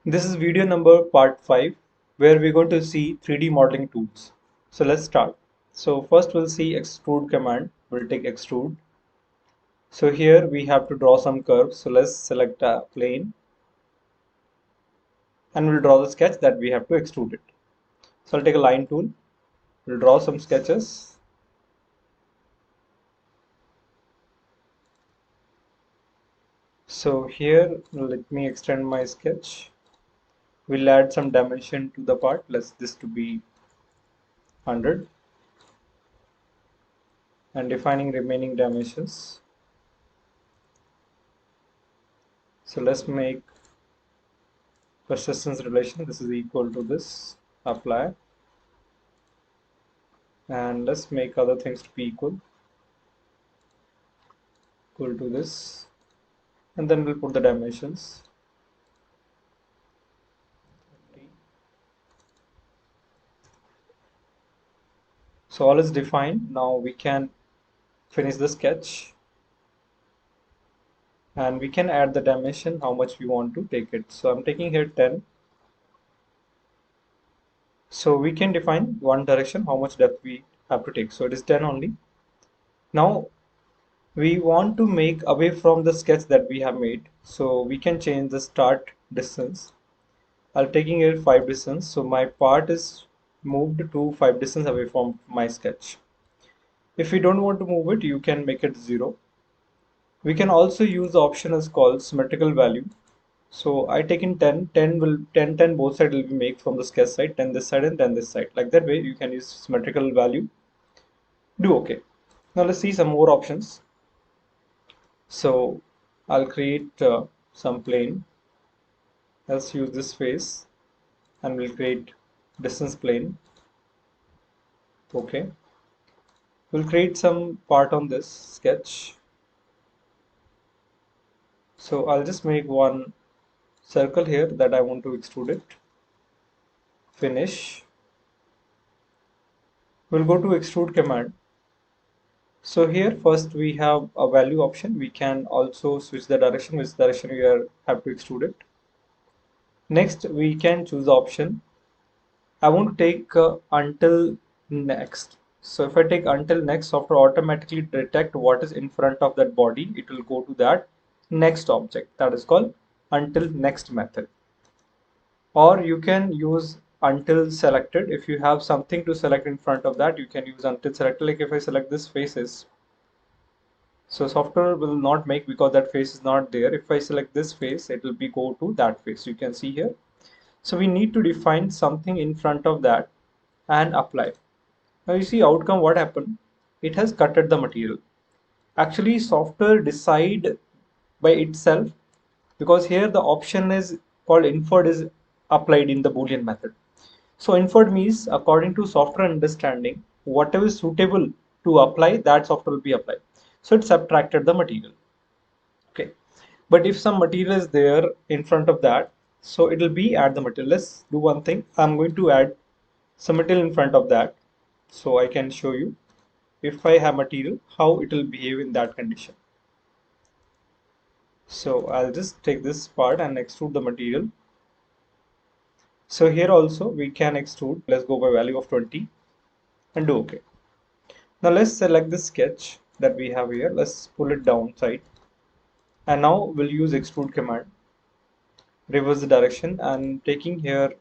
This is video number part 5 where we're going to see 3D modeling tools. So let's start. So first we'll see extrude command. We'll take extrude. So here we have to draw some curves. So let's select a plane and we'll draw the sketch that we have to extrude it. So I'll take a line tool. We'll draw some sketches. So here let me extend my sketch. We'll add some dimension to the part. Let's this to be 100 and defining remaining dimensions. So let's make persistence relation. This is equal to this. Apply. And let's make other things to be equal to this. And then we'll put the dimensions. So all is defined. Now we can finish the sketch. And we can add the dimension, how much we want to take it. So I'm taking here 10. So we can define one direction, how much depth we have to take. So it is 10 only. Now we want to make away from the sketch that we have made. So we can change the start distance. I'm taking here 5 distance. So my part is moved to 5 distance away from my sketch. If you don't want to move it, you can make it 0. We can also use the option as called symmetrical value. So I take in 10, 10 will 10, 10 both sides will be made from the sketch side, 10 this side and 10 this side. Like that way you can use symmetrical value. Do okay. Now let's see some more options. So I'll create some plane. Let's use this face and we'll create distance plane. Okay. We'll create some part on this sketch. So I'll just make one circle here that I want to extrude it. Finish. We'll go to extrude command. So here first we have a value option. We can also switch the direction, which direction we have to extrude it. Next we can choose the option. I want to take until next. So if I take until next, software automatically detect what is in front of that body. It will go to that next object. That is called until next method. Or you can use until selected. If you have something to select in front of that, you can use until selected. Like if I select this faces, so software will not make because that face is not there. If I select this face, it will be go to that face. You can see here. So we need to define something in front of that and apply. Now you see outcome what happened. It has cutted the material. Actually software decide by itself because here the option is called inferred is applied in the Boolean method. So inferred means according to software understanding, whatever is suitable to apply, that software will be applied. So it subtracted the material. Okay. But if some material is there in front of that, so it will be add the material. Let's do one thing. I'm going to add some material in front of that. So I can show you if I have material, how it will behave in that condition. So I'll just take this part and extrude the material. So here also we can extrude. Let's go by value of 20 and do okay. Now let's select the sketch that we have here. Let's pull it downside. And now we'll use extrude command. Reverse the direction and taking here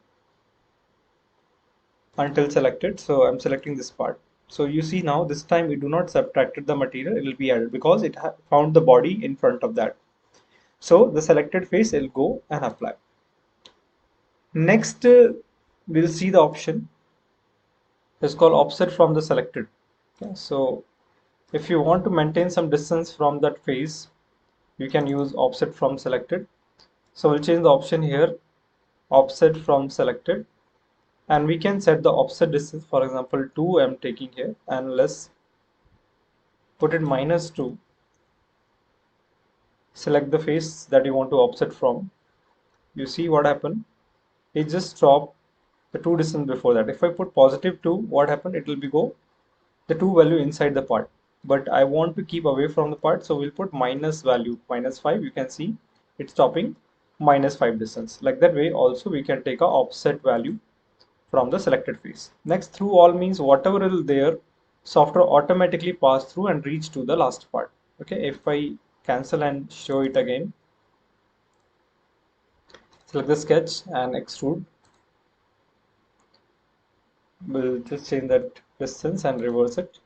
until selected. So I'm selecting this part. So you see now this time we do not subtracted the material. It will be added because it found the body in front of that. So the selected face will go and apply. Next we'll see the option. It's called offset from the selected. Okay, so if you want to maintain some distance from that face, you can use offset from selected. So we'll change the option here, offset from selected, and we can set the offset distance, for example 2 I'm taking here, and let's put it -2. Select the face that you want to offset from. You see what happened? It just stopped the 2 distance before that. If I put +2, what happened? It will be go the 2 value inside the part. But I want to keep away from the part, so we'll put minus value, -5. You can see it's stopping minus 5 distance. Like that way also we can take a offset value from the selected face. Next, through all means whatever is there, software automatically pass through and reach to the last part. Okay, if I cancel and show it again, select the sketch and extrude. We'll just change that distance and reverse it.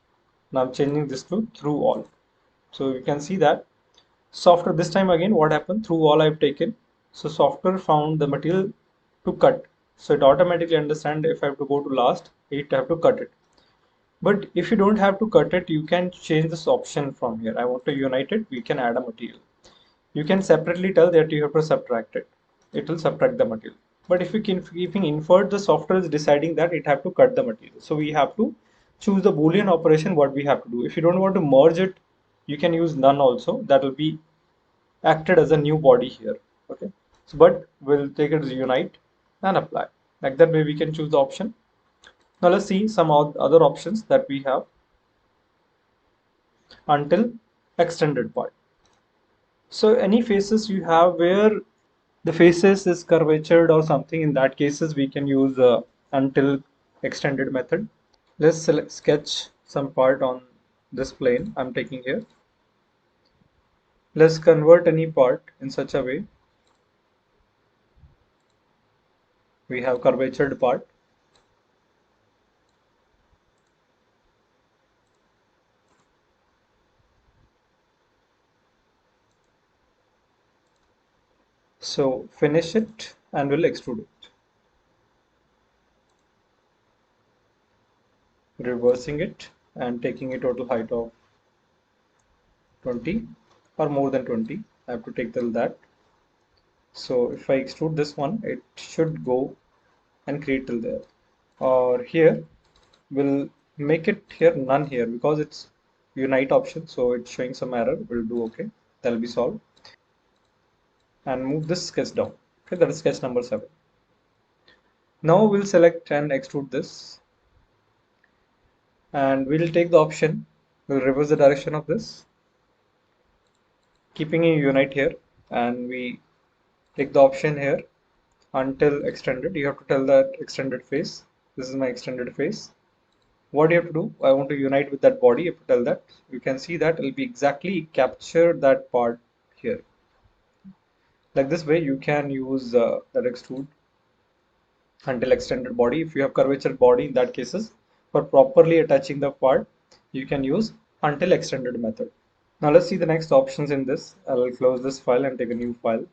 Now I'm changing this to through all. So you can see that software this time again what happened, through all I've taken. So software found the material to cut. So it automatically understand if I have to go to last, it have to cut it. But if you don't have to cut it, you can change this option from here. I want to unite it, we can add a material. You can separately tell that you have to subtract it. It will subtract the material. But if you can keeping inferred, the software is deciding that it have to cut the material. So we have to choose the Boolean operation what we have to do. If you don't want to merge it, you can use none also. That will be acted as a new body here. Okay. So, but we'll take it as unite and apply. Like that way we can choose the option. Now let's see some other options that we have until extended part. So any faces you have where the faces is curvatured or something, in that cases we can use until extended method. Let's sketch some part on this plane I'm taking here. Let's convert any part in such a way we have curvatured part. So finish it and we'll extrude it. Reversing it and taking a total height of 20 or more than 20. I have to take till that. So if I extrude this one, it should go and create till there. Or here, we'll make it here none here because it's unite option. So it's showing some error. We'll do okay. That'll be solved. And move this sketch down. Okay, that is sketch number 7. Now we'll select and extrude this. And we'll take the option. We'll reverse the direction of this. Keeping a unite here. And we take the option here until extended. You have to tell that extended face. This is my extended face. What you have to do, I want to unite with that body. You have to tell that. You can see that it will be exactly capture that part here. Like this way you can use that extrude until extended body. If you have curvature body, in that cases for properly attaching the part you can use until extended method. Now let's see the next options in this. I'll close this file and take a new file.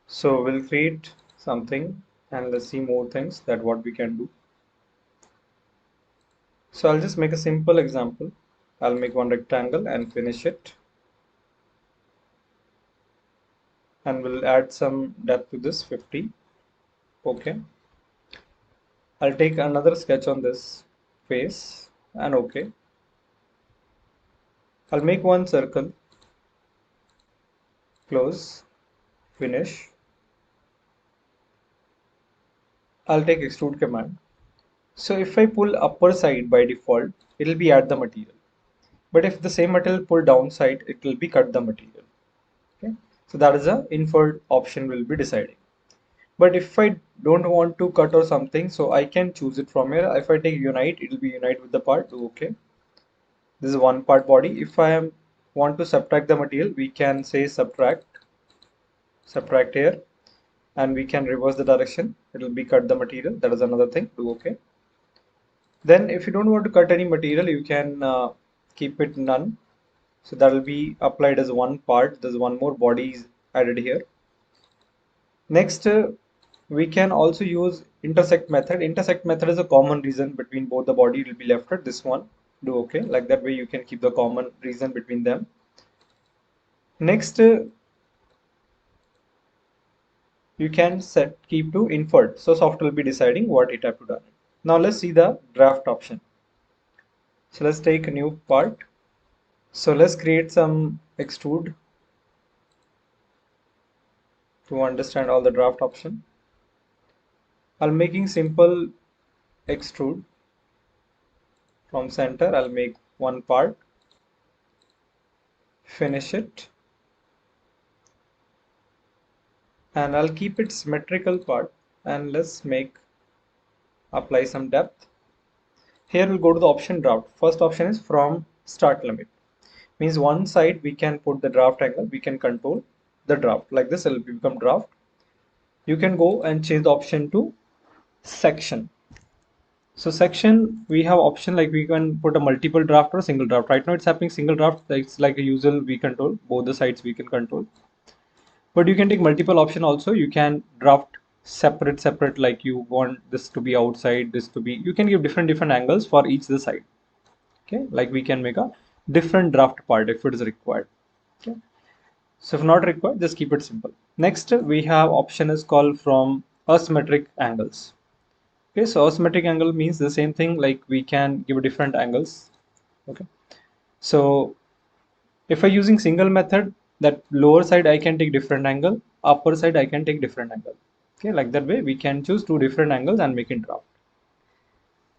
So we'll create something and let's see more things that what we can do. So I'll just make a simple example. I'll make one rectangle and finish it. And we'll add some depth to this 50. Okay. I'll take another sketch on this face and okay. I'll make one circle, close, finish. I'll take extrude command. So if I pull upper side by default, it'll be add the material. But if the same material pull down side, it will be cut the material. Okay. So that is a inferred option will be deciding. But if I don't want to cut or something, so I can choose it from here. If I take unite, it will be unite with the part. Do okay. This is one part body. If I want to subtract the material, we can say subtract here, and we can reverse the direction. It will be cut the material. That is another thing. Do okay. Then if you don't want to cut any material, you can keep it none. So that will be applied as one part. There's one more body is added here. Next, we can also use intersect method. Intersect method is a common reason between both the body. It will be left at this one. Do okay. Like that way you can keep the common reason between them. Next, you can set keep to inferred. So software will be deciding what it have to do. Now let's see the draft option. So let's take a new part. So let's create some extrude to understand all the draft option. I'm making simple extrude from center. I'll make one part, finish it, and I'll keep it symmetrical part, and let's apply some depth. Here we'll go to the option draft. First option is from start limit. Means one side we can put the draft angle, we can control the draft. Like this, it will become draft. You can go and change the option to section. So section, we have option like we can put a multiple draft or a single draft. Right now it's happening single draft. It's like a usual we control. Both the sides we can control. But you can take multiple option also. You can draft separate like you want this to be outside, this to be. You can give different angles for each the side. Okay, like we can make a different draft part if it is required. Okay, so if not required, just keep it simple. Next we have option is called from asymmetric angles. Okay, so asymmetric angle means the same thing, like we can give different angles. Okay, so if I using single method, that lower side I can take different angle, upper side I can take different angle. Okay, like that way we can choose two different angles and make it draft.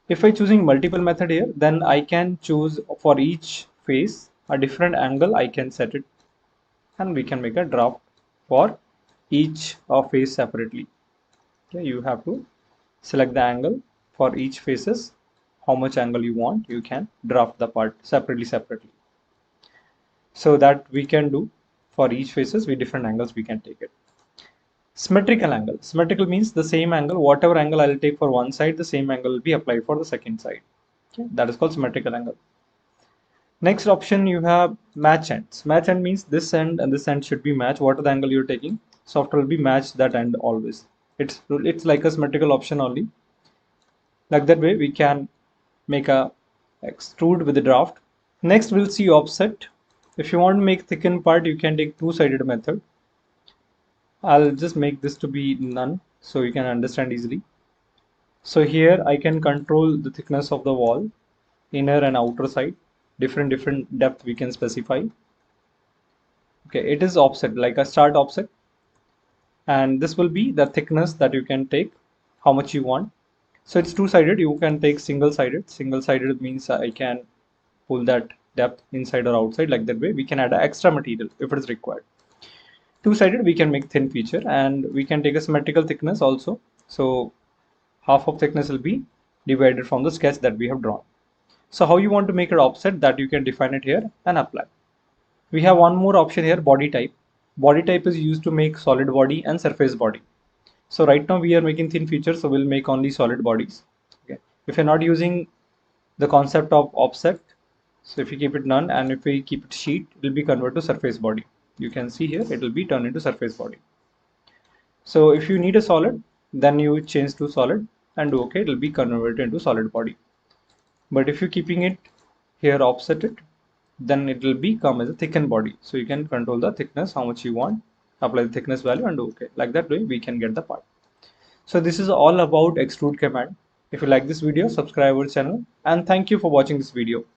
If I choosing multiple method here, then I can choose for each face a different angle I can set it, and we can make a draft for each face separately. Okay, you have to select the angle for each faces, how much angle you want, you can draft the part separately. So that we can do for each faces with different angles we can take it. Symmetrical angle. Symmetrical means the same angle, whatever angle I'll take for one side, the same angle will be applied for the second side. Okay, that is called symmetrical angle. Next option you have match ends. Match end means this end and this end should be matched. Whatever the angle you're taking, software will be matched that end always. It's like a symmetrical option only. Like that way we can make a extrude with the draft. Next we'll see offset. If you want to make thicken part, you can take two-sided method. I'll just make this to be none so you can understand easily. So here I can control the thickness of the wall, inner and outer side, different depth we can specify. Okay, it is offset like a start offset, and this will be the thickness that you can take, how much you want. So it's two-sided. You can take single-sided. Single-sided means I can pull that depth inside or outside. Like that way we can add an extra material if it is required. Two-sided we can make thin feature, and we can take a symmetrical thickness also. So half of thickness will be divided from the sketch that we have drawn. So how you want to make it offset, that you can define it here and apply. We have one more option here, body type. Body type is used to make solid body and surface body. So right now we are making thin features, so we'll make only solid bodies. Okay, if you're not using the concept of offset, so if you keep it none and if we keep it sheet, it will be converted to surface body. You can see here it will be turned into surface body. So if you need a solid, then you change to solid and do okay, it will be converted into solid body. But if you're keeping it here offset it, then it will become as a thickened body. So you can control the thickness, how much you want, apply the thickness value and do okay. Like that way we can get the part. So this is all about Extrude Command. If you like this video, subscribe our channel, and thank you for watching this video.